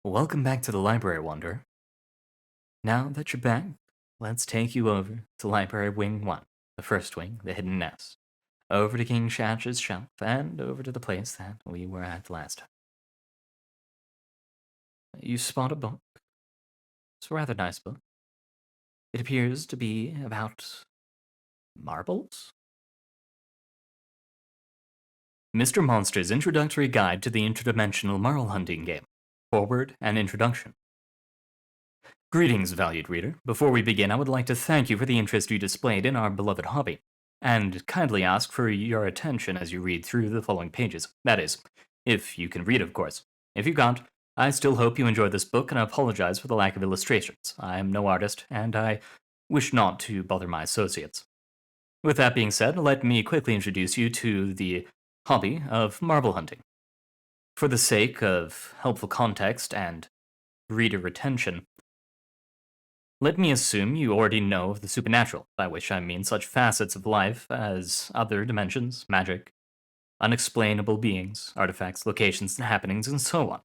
Welcome back to the library, Wanderer. Now that you're back, let's take you over to Library Wing 1, the first wing, the hidden nest, over to King Shatch's shelf, and over to the place that we were at last time. You spot a book. It's a rather nice book. It appears to be about marbles? Mr. Monster's Introductory Guide to the Interdimensional Marble Hunting Game. Forward and Introduction. Greetings, valued reader. Before we begin, I would like to thank you for the interest you displayed in our beloved hobby, and kindly ask for your attention as you read through the following pages. That is, if you can read, of course. If you can't, I still hope you enjoy this book and I apologize for the lack of illustrations. I am no artist, and I wish not to bother my associates. With that being said, let me quickly introduce you to the hobby of marble hunting. For the sake of helpful context and reader retention, let me assume you already know of the supernatural, by which I mean such facets of life as other dimensions, magic, unexplainable beings, artifacts, locations, and happenings, and so on.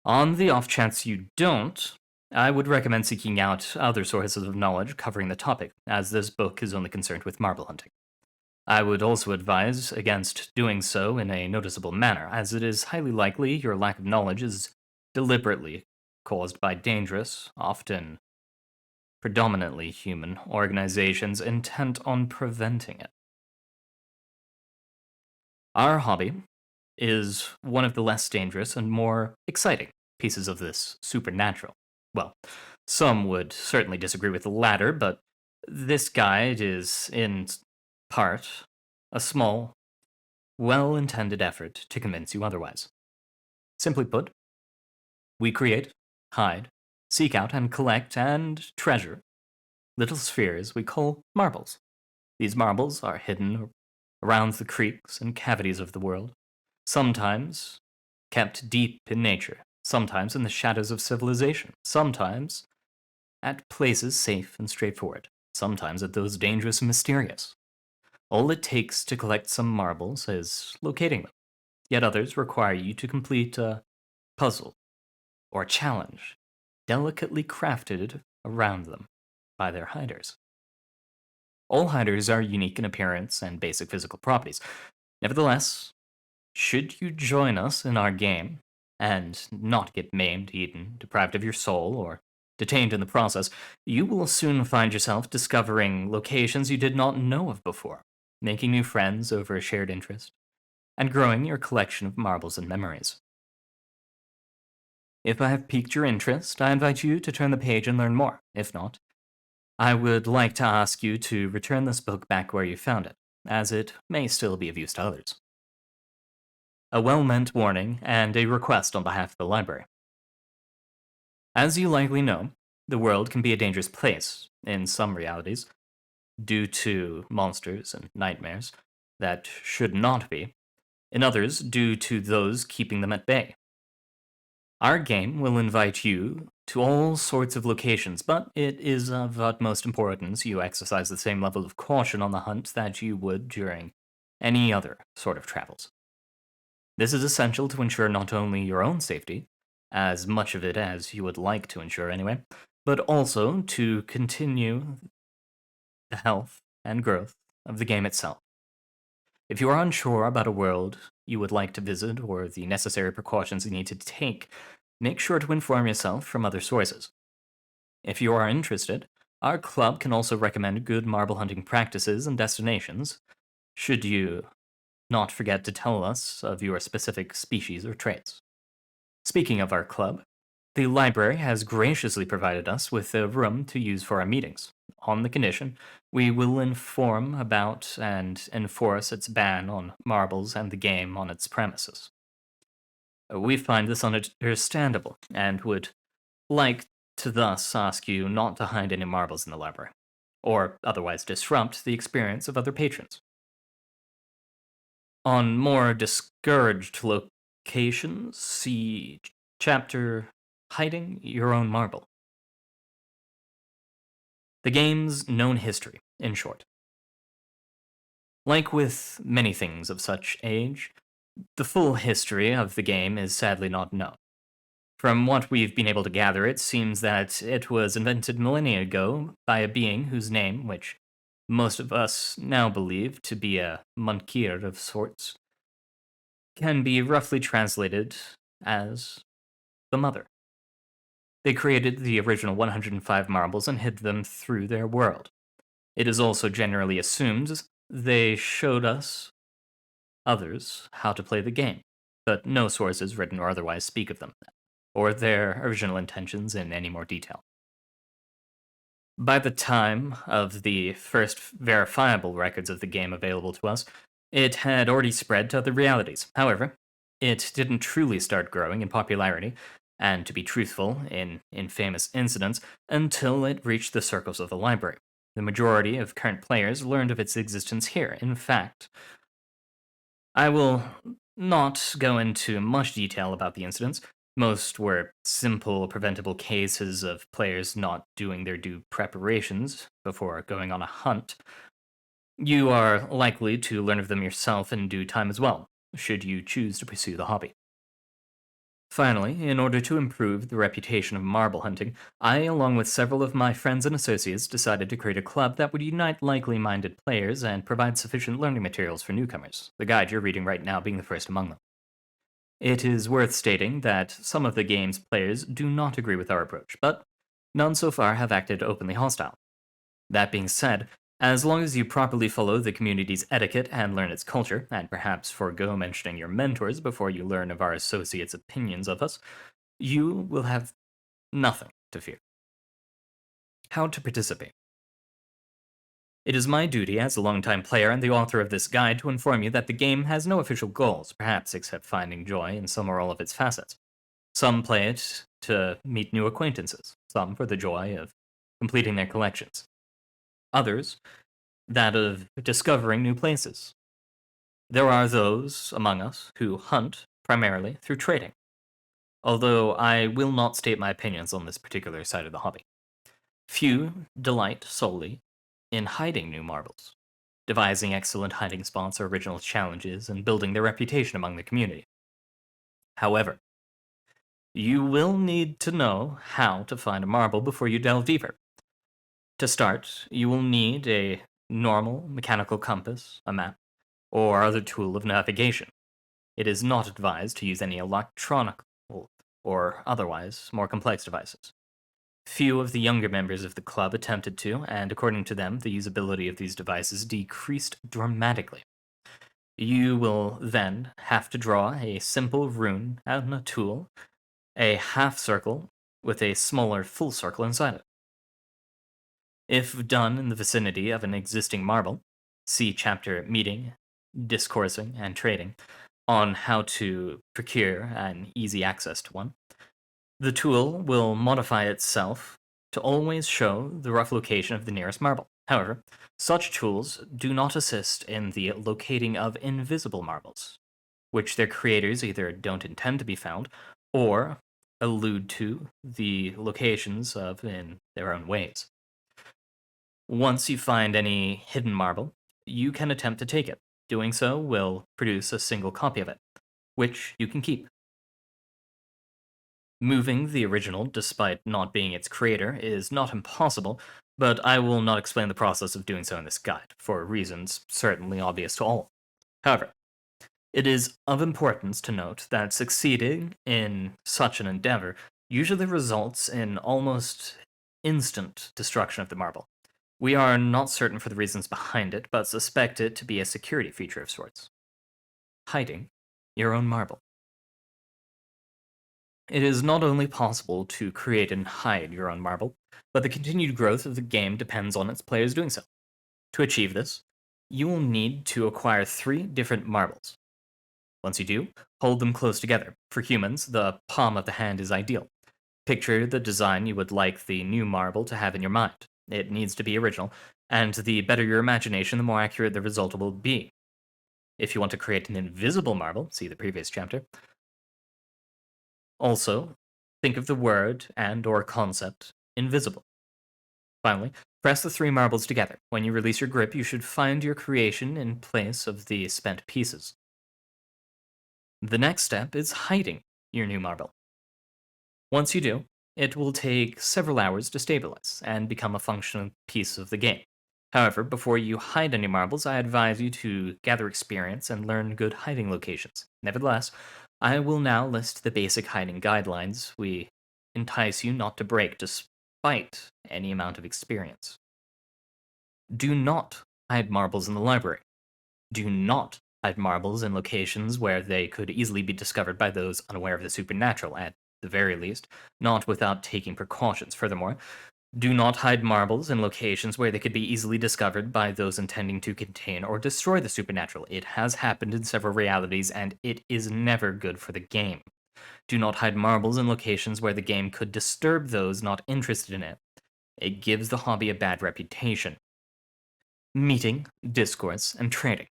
On the off chance you don't, I would recommend seeking out other sources of knowledge covering the topic, as this book is only concerned with marble hunting. I would also advise against doing so in a noticeable manner, as it is highly likely your lack of knowledge is deliberately caused by dangerous, often predominantly human organizations intent on preventing it. Our hobby is one of the less dangerous and more exciting pieces of this supernatural. Well, some would certainly disagree with the latter, but this guide is, in part, a small, well intended effort to convince you otherwise. Simply put, we create, hide, seek out, and collect and treasure little spheres we call marbles. These marbles are hidden around the creeks and cavities of the world, sometimes kept deep in nature, sometimes in the shadows of civilization, sometimes at places safe and straightforward, sometimes at those dangerous and mysterious. All it takes to collect some marbles is locating them, yet others require you to complete a puzzle or challenge delicately crafted around them by their hiders. All hiders are unique in appearance and basic physical properties. Nevertheless, should you join us in our game and not get maimed, eaten, deprived of your soul, or detained in the process, you will soon find yourself discovering locations you did not know of before, making new friends over a shared interest, and growing your collection of marbles and memories. If I have piqued your interest, I invite you to turn the page and learn more. If not, I would like to ask you to return this book back where you found it, as it may still be of use to others. A well-meant warning and a request on behalf of the library. As you likely know, the world can be a dangerous place in some realities, due to monsters and nightmares that should not be, in others due to those keeping them at bay. Our game will invite you to all sorts of locations, but it is of utmost importance you exercise the same level of caution on the hunt that you would during any other sort of travels. This is essential to ensure not only your own safety, as much of it as you would like to ensure anyway, but also to continue the health and growth of the game itself. If you are unsure about a world you would like to visit or the necessary precautions you need to take, make sure to inform yourself from other sources. If you are interested, our club can also recommend good marble hunting practices and destinations, should you not forget to tell us of your specific species or traits. Speaking of our club, the library has graciously provided us with a room to use for our meetings, on the condition we will inform about and enforce its ban on marbles and the game on its premises. We find this understandable and would like to thus ask you not to hide any marbles in the library, or otherwise disrupt the experience of other patrons. On more discouraged locations, see chapter Hiding Your Own Marble. The game's known history, in short. Like with many things of such age, the full history of the game is sadly not known. From what we've been able to gather, it seems that it was invented millennia ago by a being whose name, which most of us now believe to be a Munkir of sorts, can be roughly translated as the Mother. They created the original 105 marbles and hid them through their world. It is also generally assumed they showed us, others, how to play the game, but no sources, written or otherwise, speak of them, or their original intentions in any more detail. By the time of the first verifiable records of the game available to us, it had already spread to other realities. However, it didn't truly start growing in popularity, and to be truthful, in infamous incidents, until it reached the circles of the library. The majority of current players learned of its existence here. In fact, I will not go into much detail about the incidents. Most were simple, preventable cases of players not doing their due preparations before going on a hunt. You are likely to learn of them yourself in due time as well, should you choose to pursue the hobby. Finally, in order to improve the reputation of marble hunting, I, along with several of my friends and associates, decided to create a club that would unite likely minded players and provide sufficient learning materials for newcomers, the guide you're reading right now being the first among them. It is worth stating that some of the game's players do not agree with our approach, but none so far have acted openly hostile. That being said, as long as you properly follow the community's etiquette and learn its culture, and perhaps forego mentioning your mentors before you learn of our associates' opinions of us, you will have nothing to fear. How to participate. It is my duty as a longtime player and the author of this guide to inform you that the game has no official goals, perhaps except finding joy in some or all of its facets. Some play it to meet new acquaintances, some for the joy of completing their collections. Others, that of discovering new places. There are those among us who hunt primarily through trading, although I will not state my opinions on this particular side of the hobby. Few delight solely in hiding new marbles, devising excellent hiding spots or original challenges, and building their reputation among the community. However, you will need to know how to find a marble before you delve deeper. To start, you will need a normal mechanical compass, a map, or other tool of navigation. It is not advised to use any electronic or otherwise more complex devices. Few of the younger members of the club attempted to, and according to them, the usability of these devices decreased dramatically. You will then have to draw a simple rune on a tool, a half circle with a smaller full circle inside it. If done in the vicinity of an existing marble, see chapter Meeting, Discoursing, and Trading on how to procure an easy access to one. The tool will modify itself to always show the rough location of the nearest marble. However, such tools do not assist in the locating of invisible marbles, which their creators either don't intend to be found or allude to the locations of in their own ways. Once you find any hidden marble, you can attempt to take it. Doing so will produce a single copy of it, which you can keep. Moving the original, despite not being its creator, is not impossible, but I will not explain the process of doing so in this guide, for reasons certainly obvious to all. However, it is of importance to note that succeeding in such an endeavor usually results in almost instant destruction of the marble. We are not certain for the reasons behind it, but suspect it to be a security feature of sorts. Hiding your own marble. It is not only possible to create and hide your own marble, but the continued growth of the game depends on its players doing so. To achieve this, you will need to acquire 3 different marbles. Once you do, hold them close together. For humans, the palm of the hand is ideal. Picture the design you would like the new marble to have in your mind. It needs to be original, and the better your imagination, the more accurate the result will be. If you want to create an invisible marble, see the previous chapter. Also, think of the word and or concept invisible. Finally, press the 3 marbles together. When you release your grip, you should find your creation in place of the spent pieces. The next step is hiding your new marble. Once you do, it will take several hours to stabilize and become a functional piece of the game. However, before you hide any marbles, I advise you to gather experience and learn good hiding locations. Nevertheless, I will now list the basic hiding guidelines we entice you not to break despite any amount of experience. Do not hide marbles in the library. Do not hide marbles in locations where they could easily be discovered by those unaware of the supernatural, at the very least, not without taking precautions. Furthermore, do not hide marbles in locations where they could be easily discovered by those intending to contain or destroy the supernatural. It has happened in several realities, and it is never good for the game. Do not hide marbles in locations where the game could disturb those not interested in it. It gives the hobby a bad reputation. Meeting, discourse, and trading.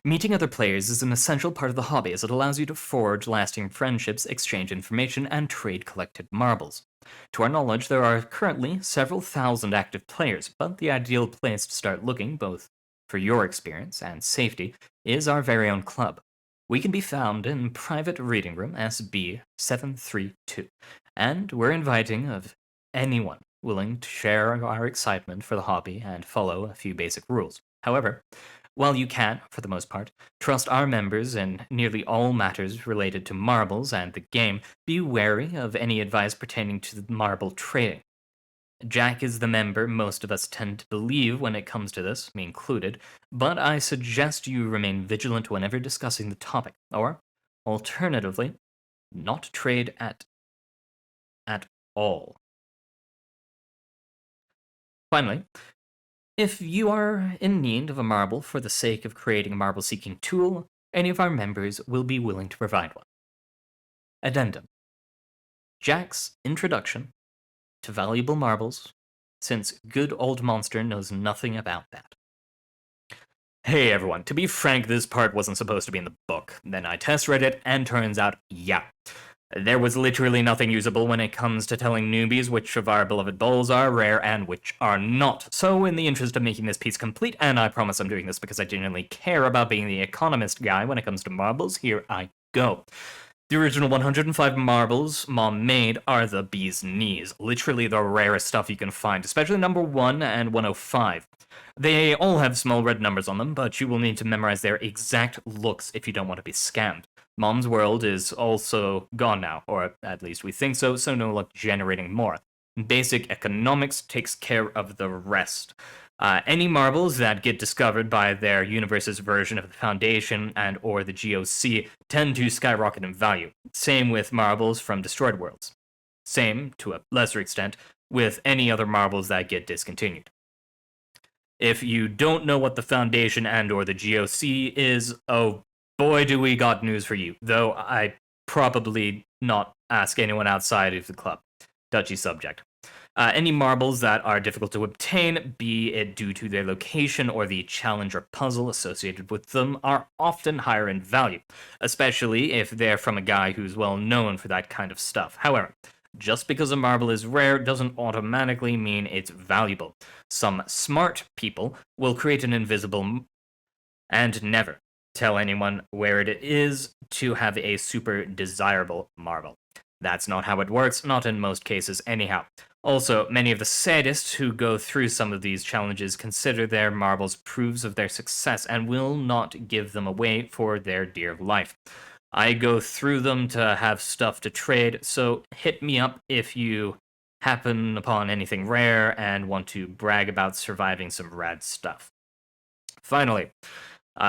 Meeting other players is an essential part of the hobby as it allows you to forge lasting friendships, exchange information, and trade collected marbles. To our knowledge, there are currently several thousand active players, but the ideal place to start looking, both for your experience and safety, is our very own club. We can be found in Private Reading Room SB732, and we're inviting of anyone willing to share our excitement for the hobby and follow a few basic rules. However, while you can, for the most part, trust our members in nearly all matters related to marbles and the game, be wary of any advice pertaining to marble trading. Jack is the member most of us tend to believe when it comes to this, me included, but I suggest you remain vigilant whenever discussing the topic, or, alternatively, not trade at all. Finally, if you are in need of a marble for the sake of creating a marble seeking tool, any of our members will be willing to provide one. Addendum: Jack's introduction to valuable marbles, since good old monster knows nothing about that. Hey everyone, to be frank, this part wasn't supposed to be in the book. Then I test read it, and turns out, yeah. There was literally nothing usable when it comes to telling newbies which of our beloved bowls are rare and which are not. So in the interest of making this piece complete, and I promise I'm doing this because I genuinely care about being the economist guy when it comes to marbles, here I go. The original 105 marbles Mom made are the bee's knees, literally the rarest stuff you can find, especially number 1 and 105. They all have small red numbers on them, but you will need to memorize their exact looks if you don't want to be scammed. Mom's world is also gone now, or at least we think so, so no luck generating more. Basic economics takes care of the rest. Any marbles that get discovered by their universe's version of the Foundation and or the GOC tend to skyrocket in value. Same with marbles from destroyed worlds. Same, to a lesser extent, with any other marbles that get discontinued. If you don't know what the Foundation and or the GOC is, oh boy do we got news for you, though I probably not ask anyone outside of the club. Touchy subject. Any marbles that are difficult to obtain, be it due to their location or the challenge or puzzle associated with them, are often higher in value, especially if they're from a guy who's well known for that kind of stuff. However, just because a marble is rare doesn't automatically mean it's valuable. Some smart people will create an invisible and never tell anyone where it is to have a super desirable marble. That's not how it works, not in most cases anyhow. Also, many of the sadists who go through some of these challenges consider their marbles proofs of their success and will not give them away for their dear life. I go through them to have stuff to trade, so hit me up if you happen upon anything rare and want to brag about surviving some rad stuff. Finally,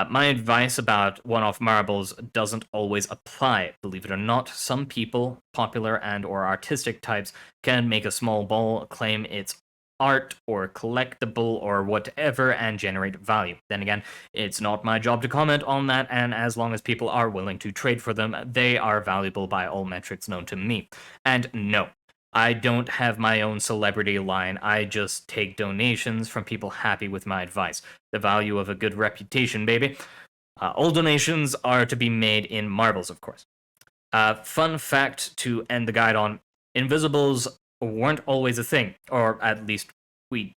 my advice about one-off marbles doesn't always apply. Believe it or not, some people, popular and or artistic types, can make a small ball, claim it's art or collectible or whatever, and generate value. Then again, it's not my job to comment on that, and as long as people are willing to trade for them, they are valuable by all metrics known to me. And no, I don't have my own celebrity line, I just take donations from people happy with my advice. The value of a good reputation, baby. All donations are to be made in marbles, of course. Fun fact to end the guide on: invisibles weren't always a thing, or at least we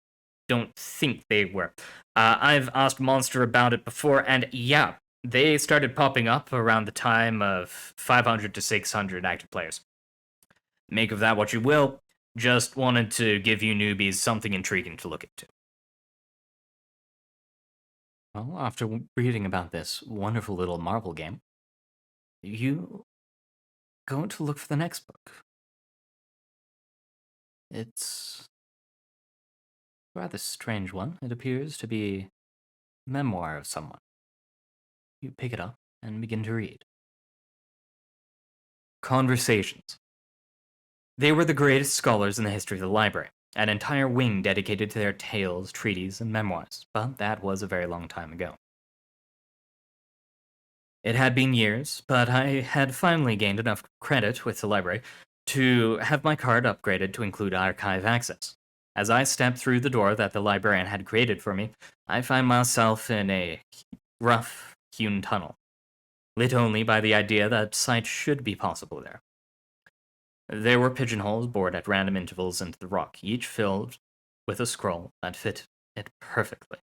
don't think they were. I've asked Monster about it before, and yeah, they started popping up around the time of 500 to 600 active players. Make of that what you will. Just wanted to give you newbies something intriguing to look into. Well, after reading about this wonderful little marble game, you go to look for the next book. It's a rather strange one. It appears to be a memoir of someone. You pick it up and begin to read. Conversations. They were the greatest scholars in the history of the library, an entire wing dedicated to their tales, treaties, and memoirs, but that was a very long time ago. It had been years, but I had finally gained enough credit with the library to have my card upgraded to include archive access. As I stepped through the door that the librarian had created for me, I find myself in a rough, hewn tunnel, lit only by the idea that sight should be possible there. There were pigeonholes bored at random intervals into the rock, each filled with a scroll that fit it perfectly.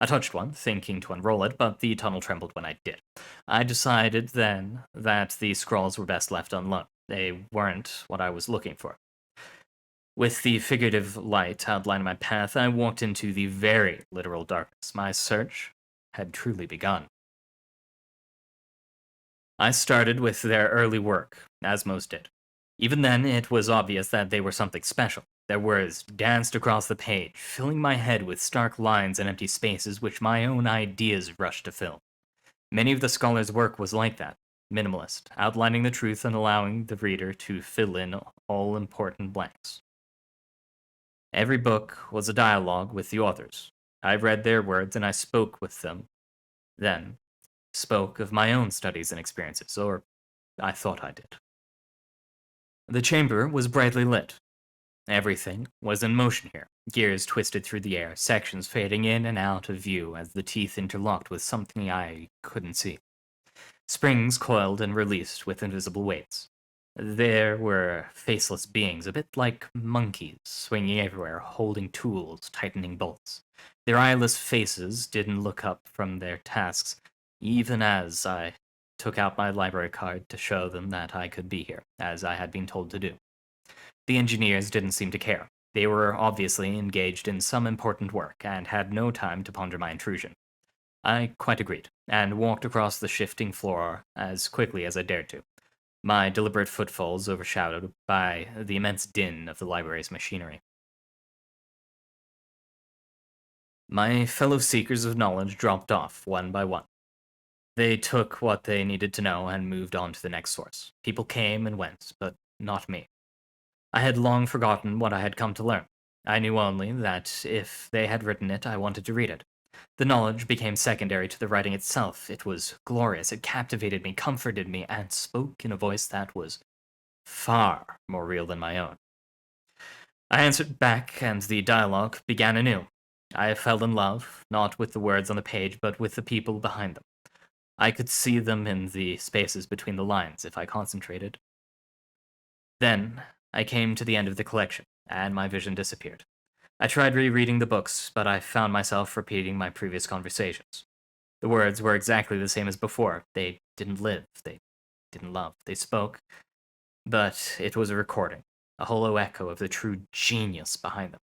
I touched one, thinking to unroll it, but the tunnel trembled when I did. I decided then that the scrolls were best left alone. They weren't what I was looking for. With the figurative light outlining my path, I walked into the very literal darkness. My search had truly begun. I started with their early work, as most did. Even then, it was obvious that they were something special. Their words danced across the page, filling my head with stark lines and empty spaces which my own ideas rushed to fill. Many of the scholars' work was like that, minimalist, outlining the truth and allowing the reader to fill in all important blanks. Every book was a dialogue with the authors. I read their words and I spoke with them, then spoke of my own studies and experiences, or I thought I did. The chamber was brightly lit. Everything was in motion here. Gears twisted through the air, sections fading in and out of view as the teeth interlocked with something I couldn't see. Springs coiled and released with invisible weights. There were faceless beings, a bit like monkeys, swinging everywhere, holding tools, tightening bolts. Their eyeless faces didn't look up from their tasks, even as I took out my library card to show them that I could be here, as I had been told to do. The engineers didn't seem to care. They were obviously engaged in some important work and had no time to ponder my intrusion. I quite agreed, and walked across the shifting floor as quickly as I dared to, my deliberate footfalls overshadowed by the immense din of the library's machinery. My fellow seekers of knowledge dropped off one by one. They took what they needed to know and moved on to the next source. People came and went, but not me. I had long forgotten what I had come to learn. I knew only that if they had written it, I wanted to read it. The knowledge became secondary to the writing itself. It was glorious. It captivated me, comforted me, and spoke in a voice that was far more real than my own. I answered back, and the dialogue began anew. I fell in love, not with the words on the page, but with the people behind them. I could see them in the spaces between the lines if I concentrated. Then I came to the end of the collection, and my vision disappeared. I tried rereading the books, but I found myself repeating my previous conversations. The words were exactly the same as before. They didn't live, they didn't love. They spoke, but it was a recording, a hollow echo of the true genius behind them.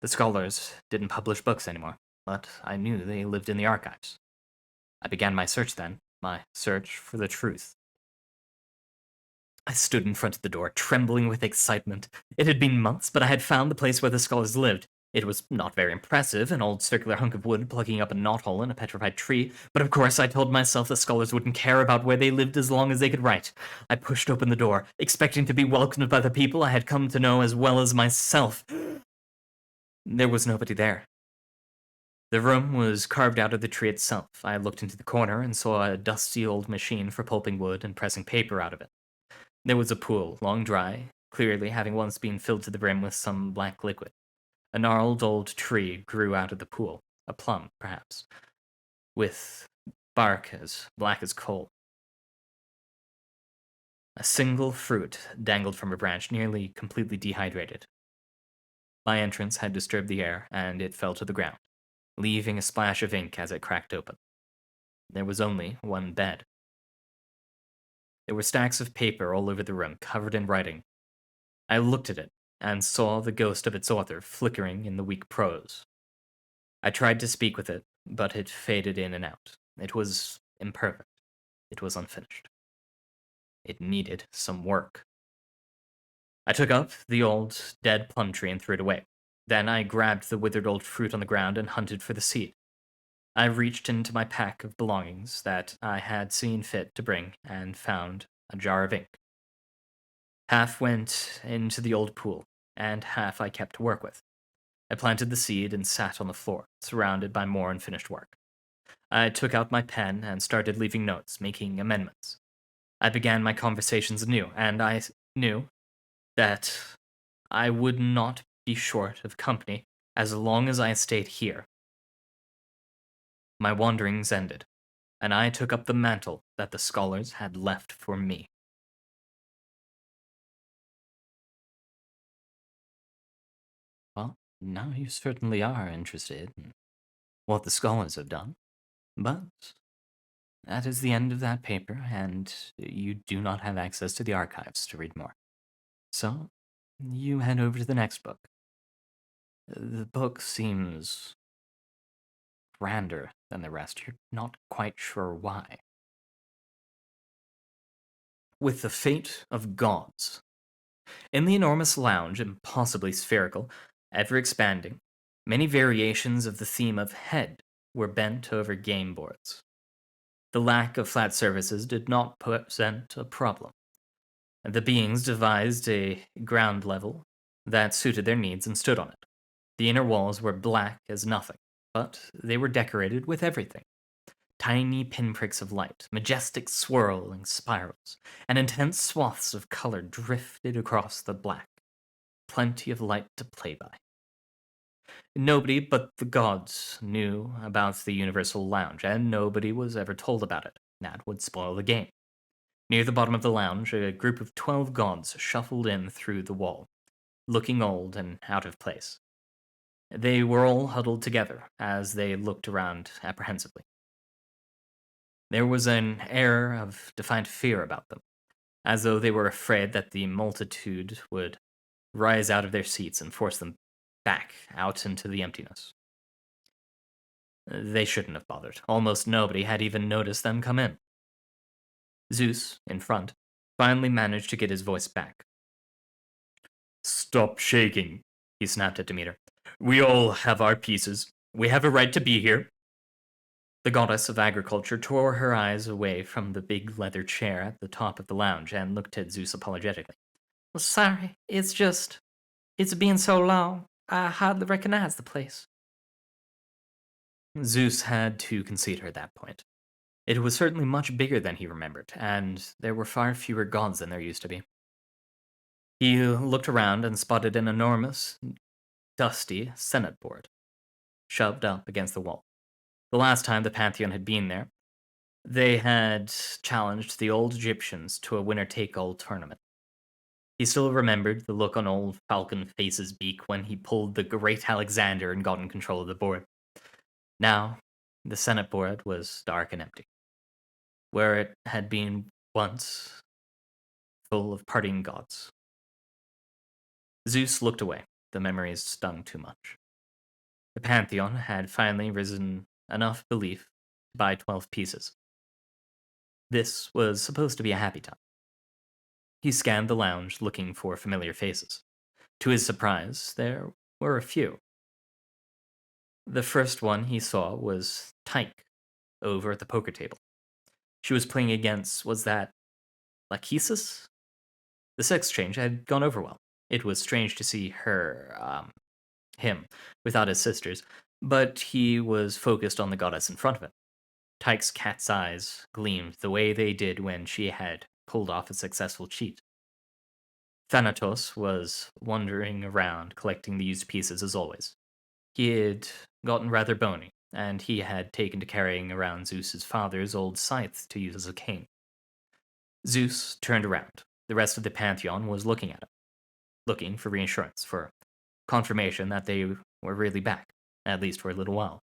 The scholars didn't publish books anymore, but I knew they lived in the archives. I began my search then, my search for the truth. I stood in front of the door, trembling with excitement. It had been months, but I had found the place where the scholars lived. It was not very impressive, an old circular hunk of wood plugging up a knothole in a petrified tree, but of course I told myself the scholars wouldn't care about where they lived as long as they could write. I pushed open the door, expecting to be welcomed by the people I had come to know as well as myself. There was nobody there. The room was carved out of the tree itself. I looked into the corner and saw a dusty old machine for pulping wood and pressing paper out of it. There was a pool, long dry, clearly having once been filled to the brim with some black liquid. A gnarled old tree grew out of the pool, a plum, perhaps, with bark as black as coal. A single fruit dangled from a branch, nearly completely dehydrated. My entrance had disturbed the air, and it fell to the ground, leaving a splash of ink as it cracked open. There was only one bed. There were stacks of paper all over the room, covered in writing. I looked at it and saw the ghost of its author flickering in the weak prose. I tried to speak with it, but it faded in and out. It was imperfect. It was unfinished. It needed some work. I took up the old, dead plum tree and threw it away. Then I grabbed the withered old fruit on the ground and hunted for the seed. I reached into my pack of belongings that I had seen fit to bring and found a jar of ink. Half went into the old pool, and half I kept to work with. I planted the seed and sat on the floor, surrounded by more unfinished work. I took out my pen and started leaving notes, making amendments. I began my conversations anew, and I knew that I would not be short of company as long as I stayed here. My wanderings ended, and I took up the mantle that the scholars had left for me. Well, now you certainly are interested in what the scholars have done, but that is the end of that paper, and you do not have access to the archives to read more. So, you head over to the next book. The book seems grander than the rest. You're not quite sure why. With the Fate of Gods. In the enormous lounge, impossibly spherical, ever expanding, many variations of the theme of head were bent over game boards. The lack of flat surfaces did not present a problem. The beings devised a ground level that suited their needs and stood on it. The inner walls were black as nothing, but they were decorated with everything. Tiny pinpricks of light, majestic swirling spirals, and intense swaths of color drifted across the black. Plenty of light to play by. Nobody but the gods knew about the Universal Lounge, and nobody was ever told about it. That would spoil the game. Near the bottom of the lounge, a group of 12 gods shuffled in through the wall, looking old and out of place. They were all huddled together as they looked around apprehensively. There was an air of defiant fear about them, as though they were afraid that the multitude would rise out of their seats and force them back out into the emptiness. They shouldn't have bothered. Almost nobody had even noticed them come in. Zeus, in front, finally managed to get his voice back. "Stop shaking," he snapped at Demeter. "We all have our pieces. We have a right to be here." The goddess of agriculture tore her eyes away from the big leather chair at the top of the lounge and looked at Zeus apologetically. "Well, sorry, it's been so long, I hardly recognize the place." Zeus had to concede her that point. It was certainly much bigger than he remembered, and there were far fewer gods than there used to be. He looked around and spotted an enormous, dusty Senate board, shoved up against the wall. The last time the Pantheon had been there, they had challenged the old Egyptians to a winner-take-all tournament. He still remembered the look on old Falcon Face's beak when he pulled the Great Alexander and got in control of the board. Now, the Senate board was dark and empty. Where it had been once, full of partying gods. Zeus looked away. The memories stung too much. The Pantheon had finally risen enough belief to buy 12 pieces. This was supposed to be a happy time. He scanned the lounge looking for familiar faces. To his surprise, there were a few. The first one he saw was Tyke, over at the poker table. She was playing against, was that Lachesis? The sex change had gone over well. It was strange to see him, without his sisters, but he was focused on the goddess in front of him. Tyke's cat's eyes gleamed the way they did when she had pulled off a successful cheat. Thanatos was wandering around collecting the used pieces as always. He had gotten rather bony, and he had taken to carrying around Zeus's father's old scythe to use as a cane. Zeus turned around. The rest of the Pantheon was looking at him, looking for reassurance, for confirmation that they were really back, at least for a little while.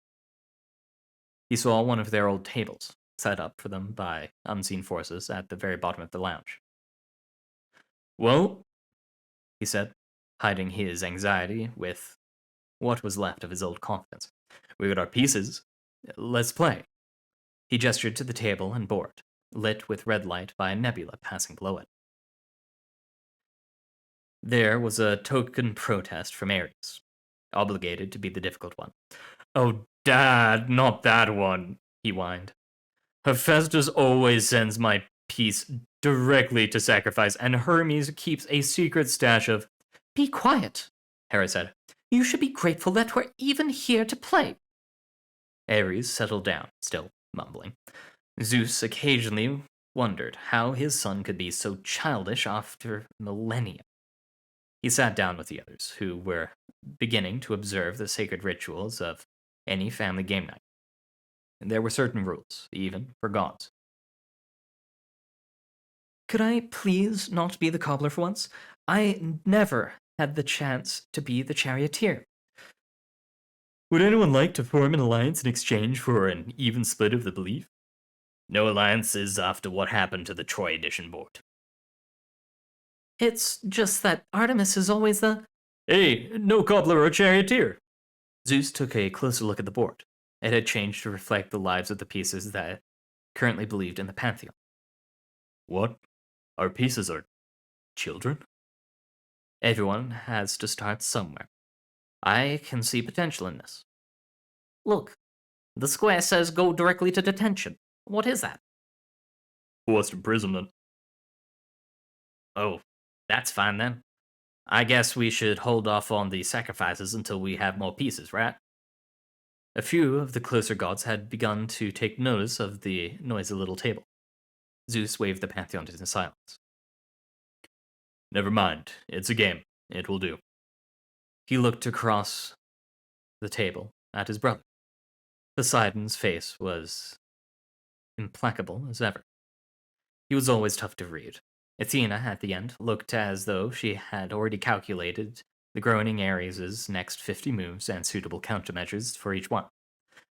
He saw one of their old tables, set up for them by unseen forces at the very bottom of the lounge. "Well, he said, hiding his anxiety with what was left of his old confidence. We got our pieces. Let's play. He gestured to the table and board, lit with red light by a nebula passing below it. There was a token protest from Ares, obligated to be the difficult one. Oh, Dad, not that one, he whined. Hephaestus always sends my piece directly to sacrifice, and Hermes keeps a secret stash of. Be quiet, Hera said. You should be grateful that we're even here to play. Ares settled down, still mumbling. Zeus occasionally wondered how his son could be so childish after millennia. He sat down with the others, who were beginning to observe the sacred rituals of any family game night. There were certain rules, even for gods. Could I please not be the cobbler for once? I never had the chance to be the charioteer. Would anyone like to form an alliance in exchange for an even split of the belief? No alliances after what happened to the Troy edition board. It's just that Artemis is always the. Hey, no cobbler or charioteer. Zeus took a closer look at the board. It had changed to reflect the lives of the pieces that currently believed in the Pantheon. What? Our pieces are children? Everyone has to start somewhere. I can see potential in this. Look, the square says go directly to detention. What is that? Forced imprisonment. Oh, that's fine then. I guess we should hold off on the sacrifices until we have more pieces, right? A few of the closer gods had begun to take notice of the noisy little table. Zeus waved the Pantheon into silence. Never mind. It's a game. It will do. He looked across the table at his brother. Poseidon's face was implacable as ever. He was always tough to read. Athena, at the end, looked as though she had already calculated the groaning Ares' next 50 moves and suitable countermeasures for each one.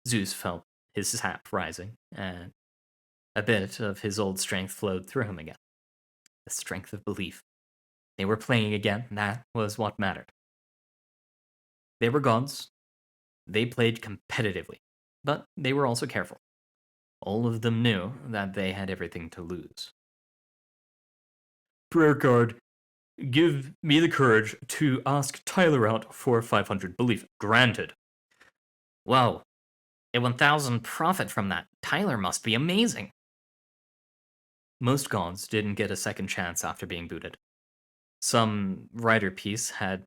Zeus felt his sap rising, and a bit of his old strength flowed through him again. The strength of belief. They were playing again, that was what mattered. They were gods. They played competitively, but they were also careful. All of them knew that they had everything to lose. Prayer card. Give me the courage to ask Tyler out for 500 belief. Granted. Whoa. A 1,000 profit from that. Tyler must be amazing. Most gods didn't get a second chance after being booted. Some writer piece had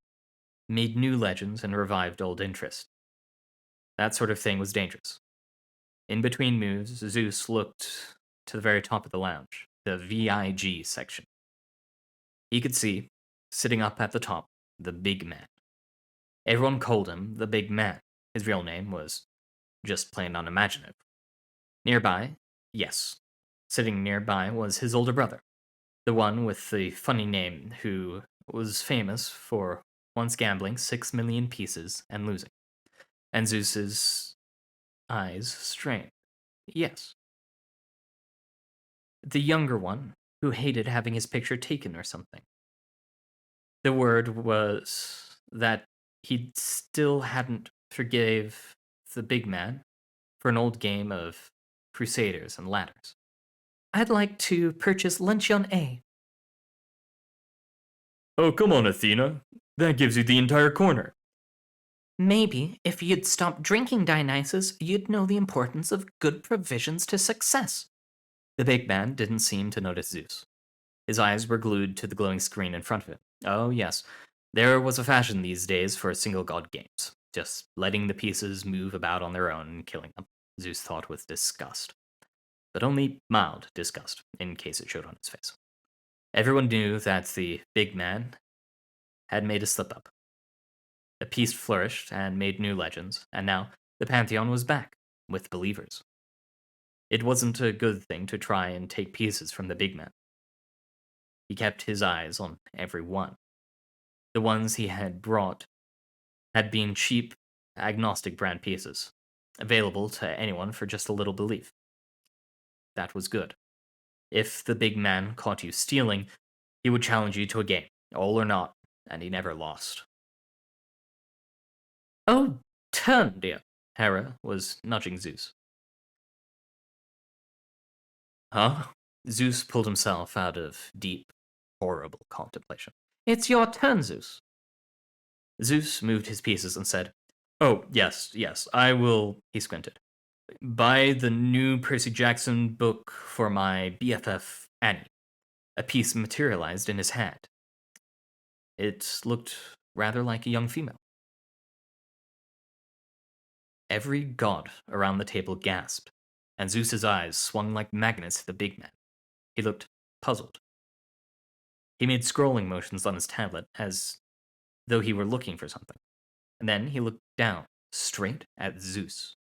made new legends and revived old interest. That sort of thing was dangerous. In between moves, Zeus looked to the very top of the lounge, the VIG section. He could see, sitting up at the top, the big man. Everyone called him the big man. His real name was just plain unimaginative. Nearby, yes, sitting nearby was his older brother, the one with the funny name who was famous for once gambling 6 million pieces and losing. And Zeus's eyes strained. Yes. The younger one, who hated having his picture taken or something. The word was that he still hadn't forgave the big man for an old game of Crusaders and Ladders. I'd like to purchase Luncheon A. Oh, come on, Athena. That gives you the entire corner. Maybe if you'd stop drinking Dionysus, you'd know the importance of good provisions to success. The big man didn't seem to notice Zeus. His eyes were glued to the glowing screen in front of him. Oh, yes. There was a fashion these days for single god games, just letting the pieces move about on their own and killing them, Zeus thought with disgust. But only mild disgust, in case it showed on his face. Everyone knew that the big man had made a slip-up. The piece flourished and made new legends, and now the Pantheon was back, with believers. It wasn't a good thing to try and take pieces from the big man. He kept his eyes on every one. The ones he had brought had been cheap, agnostic brand pieces, available to anyone for just a little belief. That was good. If the big man caught you stealing, he would challenge you to a game, all or not, and he never lost. Oh, turn, dear. Hera was nudging Zeus. Huh? Zeus pulled himself out of deep, horrible contemplation. It's your turn, Zeus. Zeus moved his pieces and said, Oh, yes, I will. He squinted. Buy the new Percy Jackson book for my BFF, Annie. A piece materialized in his hand. It looked rather like a young female. Every god around the table gasped, and Zeus's eyes swung like magnets at the big man. He looked puzzled. He made scrolling motions on his tablet as though he were looking for something, and then he looked down, straight at Zeus.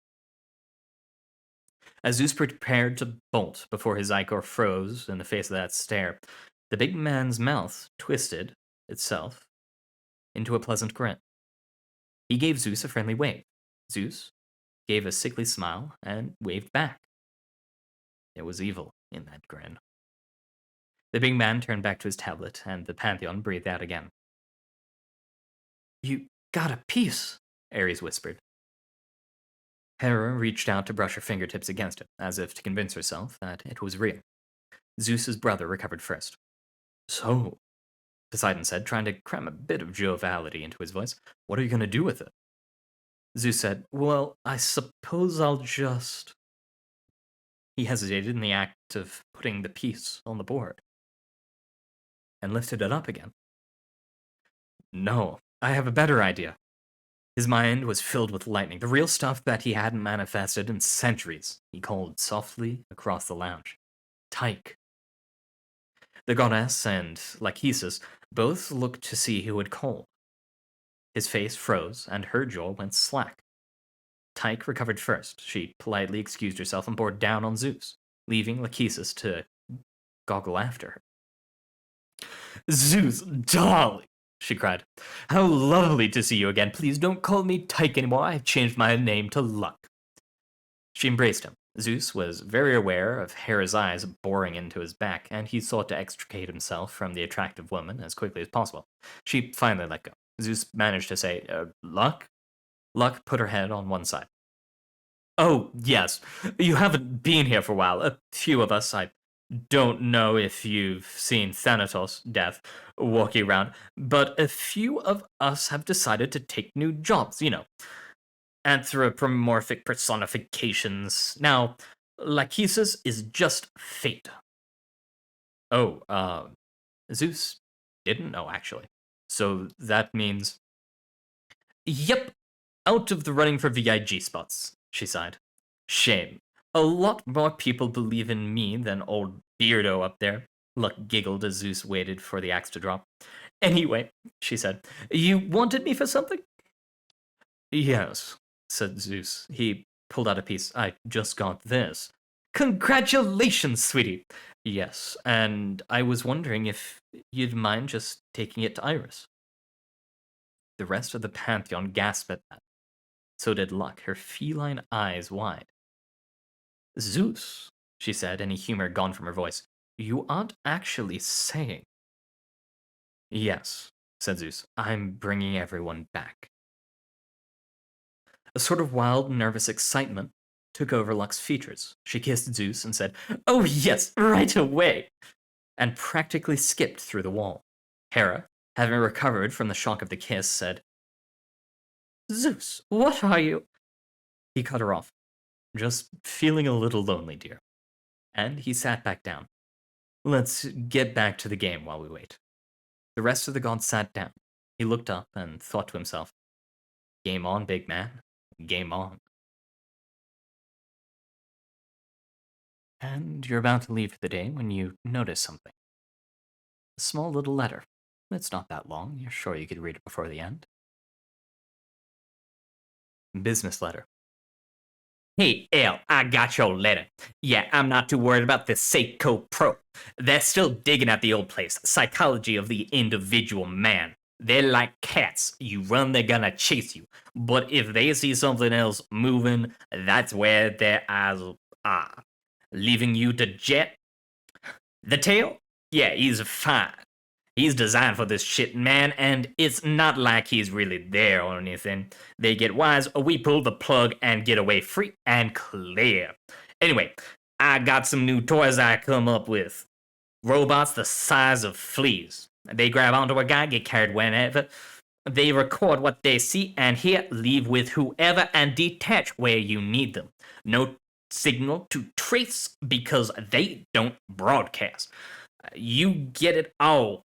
As Zeus prepared to bolt before his ichor froze in the face of that stare, the big man's mouth twisted itself into a pleasant grin. He gave Zeus a friendly wave. Zeus gave a sickly smile and waved back. There was evil in that grin. The big man turned back to his tablet, and the Pantheon breathed out again. You got a piece, Ares whispered. Hera reached out to brush her fingertips against it, as if to convince herself that it was real. Zeus's brother recovered first. So, Poseidon said, trying to cram a bit of joviality into his voice, what are you going to do with it? Zeus said, Well, I suppose I'll just... He hesitated in the act of putting the piece on the board, and lifted it up again. No, I have a better idea. His mind was filled with lightning, the real stuff that he hadn't manifested in centuries. He called softly across the lounge. Tyche. The goddess and Lachesis both looked to see who had called. His face froze, and her jaw went slack. Tyche recovered first. She politely excused herself and bore down on Zeus, leaving Lachesis to goggle after her. Zeus, darling, she cried. How lovely to see you again. Please don't call me Tyche anymore. I've changed my name to Luck. She embraced him. Zeus was very aware of Hera's eyes boring into his back, and he sought to extricate himself from the attractive woman as quickly as possible. She finally let go. Zeus managed to say, Luck? Luck put her head on one side. Oh, yes. You haven't been here for a while. A few of us, I don't know if you've seen Thanatos, Death, walking around, but a few of us have decided to take new jobs, anthropomorphic personifications. Now, Lachesis is just fate. Oh, Zeus didn't know, actually. So that means... Yep, out of the running for VIG spots, she sighed. Shame. A lot more people believe in me than old Beardo up there. Luck giggled as Zeus waited for the axe to drop. Anyway, she said, you wanted me for something? Yes, said Zeus. He pulled out a piece. I just got this. Congratulations, sweetie. Yes, and I was wondering if you'd mind just taking it to Iris. The rest of the Pantheon gasped at that. So did Luck, her feline eyes wide. Zeus, she said, any humor gone from her voice, you aren't actually saying. Yes, said Zeus, I'm bringing everyone back. A sort of wild, nervous excitement took over Luck's features. She kissed Zeus and said, Oh yes, right away, and practically skipped through the wall. Hera, having recovered from the shock of the kiss, said, Zeus, what are you? He cut her off. Just feeling a little lonely, dear. And he sat back down. Let's get back to the game while we wait. The rest of the gods sat down. He looked up and thought to himself, Game on, big man. Game on. And you're about to leave for the day when you notice something. A small little letter. It's not that long. You're sure you could read it before the end? Business letter. Hey, L, I got your letter. Yeah, I'm not too worried about the Seiko Pro. They're still digging at the old place. Psychology of the individual man. They're like cats. You run, they're gonna chase you. But if they see something else moving, that's where their eyes are. Leaving you to jet? The tail? Yeah, he's fine. He's designed for this shit, man, and it's not like he's really there or anything. They get wise, or we pull the plug and get away free and clear. Anyway, I got some new toys I come up with. Robots the size of fleas. They grab onto a guy, get carried whenever. They record what they see and hear, leave with whoever, and detach where you need them. No signal to trace because they don't broadcast. You get it all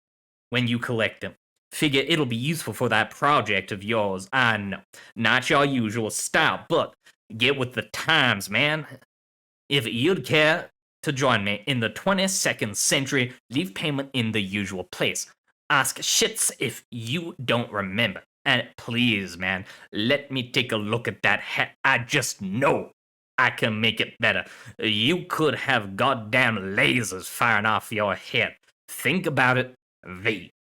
when you collect them. Figure it'll be useful for that project of yours. I know. Not your usual style, but get with the times, man. If you'd care to join me in the 22nd century, leave payment in the usual place. Ask shits if you don't remember. And please, man, let me take a look at that hat. I just know I can make it better. You could have goddamn lasers firing off your head. Think about it, V.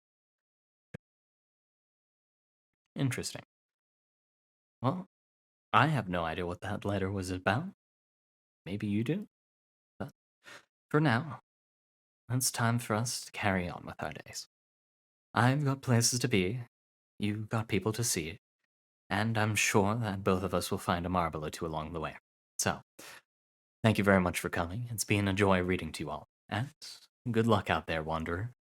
Interesting. Well, I have no idea what that letter was about. Maybe you do? But for now, it's time for us to carry on with our days. I've got places to be, you've got people to see, and I'm sure that both of us will find a marble or two along the way. So, thank you very much for coming. It's been a joy reading to you all, and good luck out there, Wanderer.